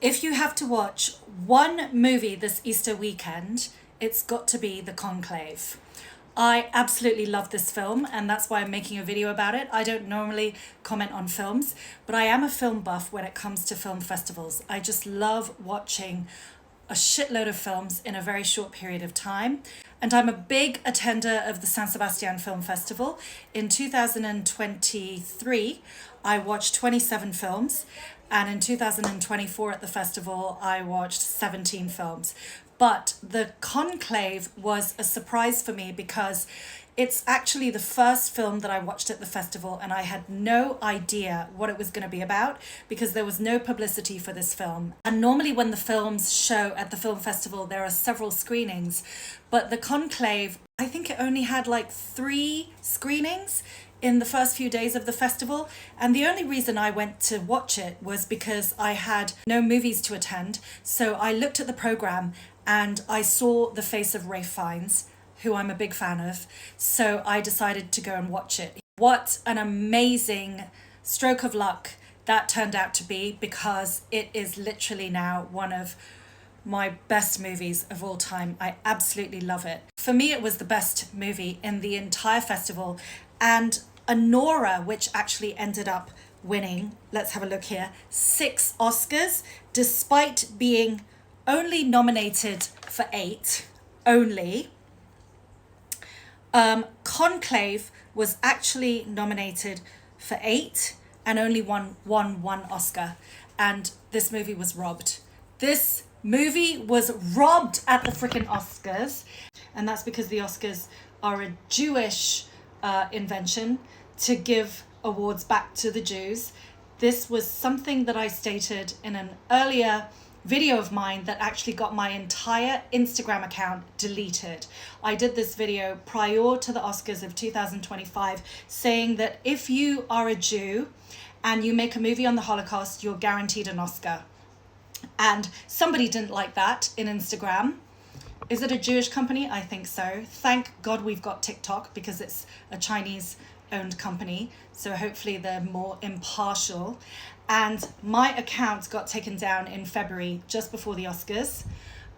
If you have to watch one movie this Easter weekend, it's got to be The Conclave. I absolutely love this film, and that's why I'm making a video about it. I don't normally comment on films, but I am a film buff when it comes to film festivals. I just love watching a shitload of films in a very short period of time. And I'm a big attender of the San Sebastian Film Festival. In 2023, I watched 27 films, and in 2024 at the festival, I watched 17 films. But the Conclave was a surprise for me because it's actually the first film that I watched at the festival, and I had no idea what it was going to be about because there was no publicity for this film. And normally when the films show at the film festival, there are several screenings, but the Conclave, I think it only had like 3 screenings in the first few days of the festival. And the only reason I went to watch it was because I had no movies to attend. So I looked at the program and I saw the face of Ralph Fiennes, who I'm a big fan of. So I decided to go and watch it. What an amazing stroke of luck that turned out to be, because it is literally now one of my best movies of all time. I absolutely love it. For me, it was the best movie in the entire festival. And Anora, which actually ended up winning, let's have a look here, 6 Oscars, despite being only nominated for 8, only. Conclave was actually nominated for 8 and only won 1 Oscar. And this movie was robbed. This movie was robbed at the freaking Oscars. And that's because the Oscars are a Jewish invention to give awards back to the Jews. This was something that I stated in an earlier video of mine that actually got my entire Instagram account deleted. I did this video prior to the Oscars of 2025 saying that if you are a Jew and you make a movie on the Holocaust, you're guaranteed an Oscar. And somebody didn't like that in Instagram. Is it a Jewish company? I think so. Thank God we've got TikTok because it's a Chinese owned company. So hopefully they're more impartial. And my account got taken down in February, just before the Oscars,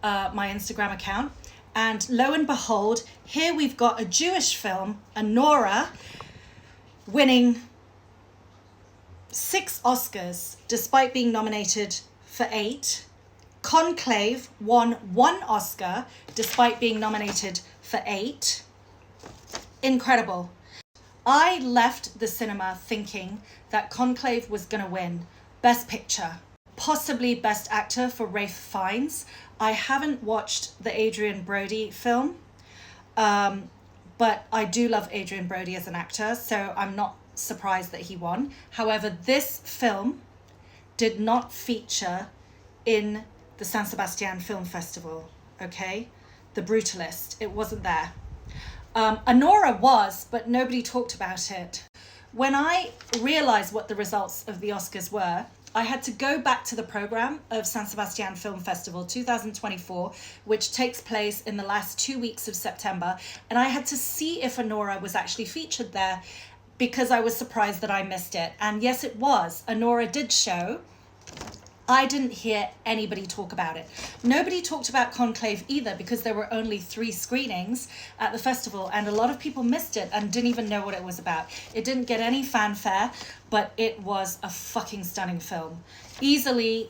my Instagram account. And lo and behold, here we've got a Jewish film, Anora, winning 6 Oscars, despite being nominated for 8. Conclave won 1 Oscar, despite being nominated for 8. Incredible. I left the cinema thinking that Conclave was going to win Best Picture, possibly Best Actor for Ralph Fiennes. I haven't watched the Adrian Brody film, but I do love Adrian Brody as an actor, so I'm not surprised that he won. However, this film did not feature in the San Sebastian Film Festival, okay? The Brutalist, it wasn't there. Anora was, but nobody talked about it. When I realized what the results of the Oscars were, I had to go back to the program of San Sebastian Film Festival 2024, which takes place in the last 2 weeks of September, and I had to see if Anora was actually featured there because I was surprised that I missed it. And yes, it was. Anora did show. I didn't hear anybody talk about it. Nobody talked about Conclave either because there were only 3 screenings at the festival, and a lot of people missed it and didn't even know what it was about. It didn't get any fanfare, but it was a fucking stunning film. Easily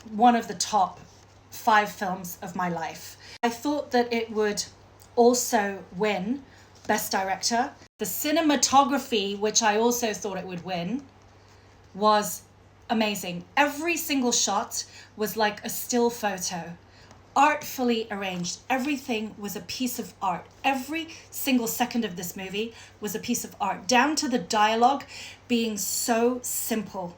one of the top 5 films of my life. I thought that it would also win Best Director. The cinematography, which I also thought it would win, was amazing. Every single shot was like a still photo, artfully arranged. Everything was a piece of art. Every single second of this movie was a piece of art, down to the dialogue being so simple.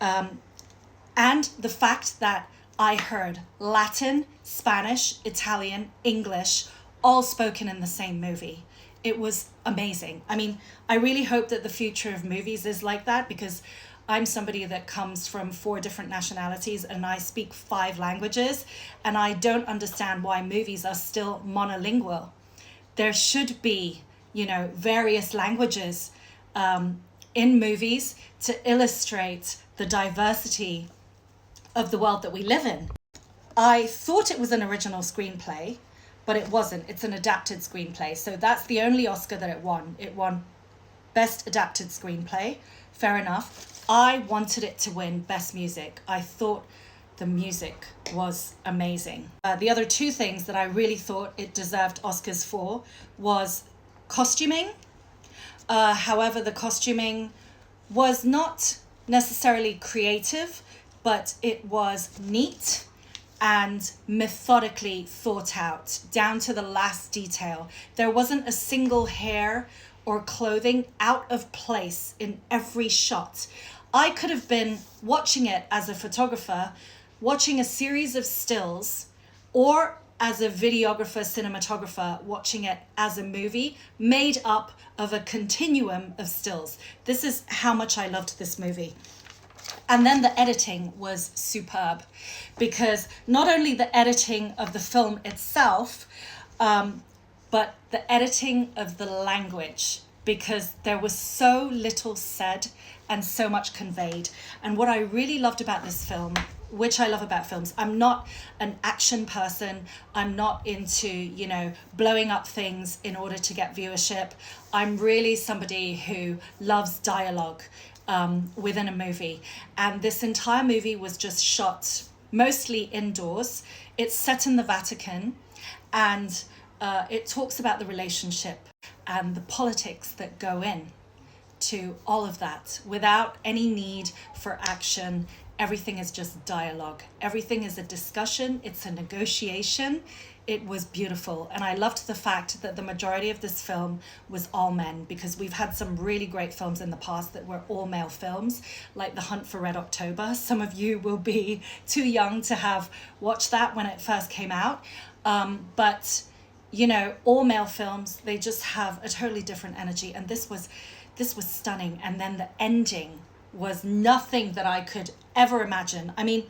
And the fact that I heard Latin, Spanish, Italian, English, all spoken in the same movie. It was amazing. I mean, I really hope that the future of movies is like that, because I'm somebody that comes from 4 different nationalities and I speak 5 languages, and I don't understand why movies are still monolingual. There should be, various languages in movies to illustrate the diversity of the world that we live in. I thought it was an original screenplay, but it wasn't. It's an adapted screenplay. So that's the only Oscar that it won. It won Best Adapted Screenplay. Fair enough. I wanted it to win Best Music. I thought the music was amazing. The other two things that I really thought it deserved Oscars for was costuming. However, the costuming was not necessarily creative, but it was neat and methodically thought out down to the last detail. There wasn't a single hair or clothing out of place in every shot. I could have been watching it as a photographer, watching a series of stills, or as a videographer, cinematographer, watching it as a movie made up of a continuum of stills. This is how much I loved this movie. And then the editing was superb, because not only the editing of the film itself, but the editing of the language, because there was so little said and so much conveyed. And what I really loved about this film, which I love about films, I'm not an action person. I'm not into, blowing up things in order to get viewership. I'm really somebody who loves dialogue within a movie. And this entire movie was just shot mostly indoors. It's set in the Vatican, and it talks about the relationship and the politics that go in to all of that without any need for action. Everything is just dialogue. Everything is a discussion. It's a negotiation. It was beautiful. And I loved the fact that the majority of this film was all men, because we've had some really great films in the past that were all male films, like The Hunt for Red October. Some of you will be too young to have watched that when it first came out. But all male films, they just have a totally different energy. And this was stunning. And then the ending was nothing that I could ever imagine. I mean,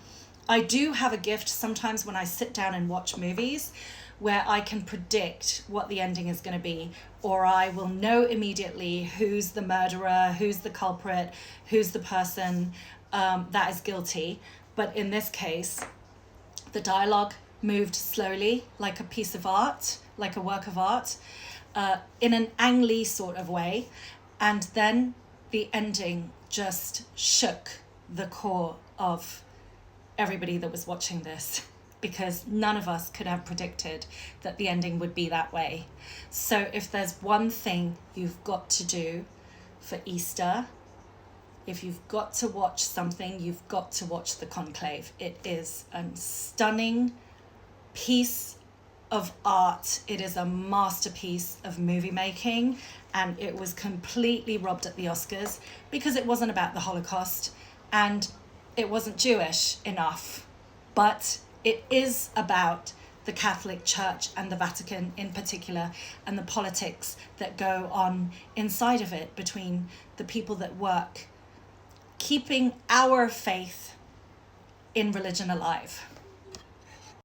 I do have a gift sometimes when I sit down and watch movies where I can predict what the ending is going to be, or I will know immediately who's the murderer, who's the culprit, who's the person that is guilty. But in this case, the dialogue moved slowly, like a piece of art, like a work of art, in an Ang Lee sort of way. And then the ending just shook the core of everybody that was watching this, because none of us could have predicted that the ending would be that way. So if there's one thing you've got to do for Easter, if you've got to watch something, you've got to watch The Conclave. It is a stunning piece of art. It is a masterpiece of movie making, and it was completely robbed at the Oscars because it wasn't about the Holocaust and it wasn't Jewish enough. But it is about the Catholic Church and the Vatican in particular, and the politics that go on inside of it between the people that work, keeping our faith in religion alive.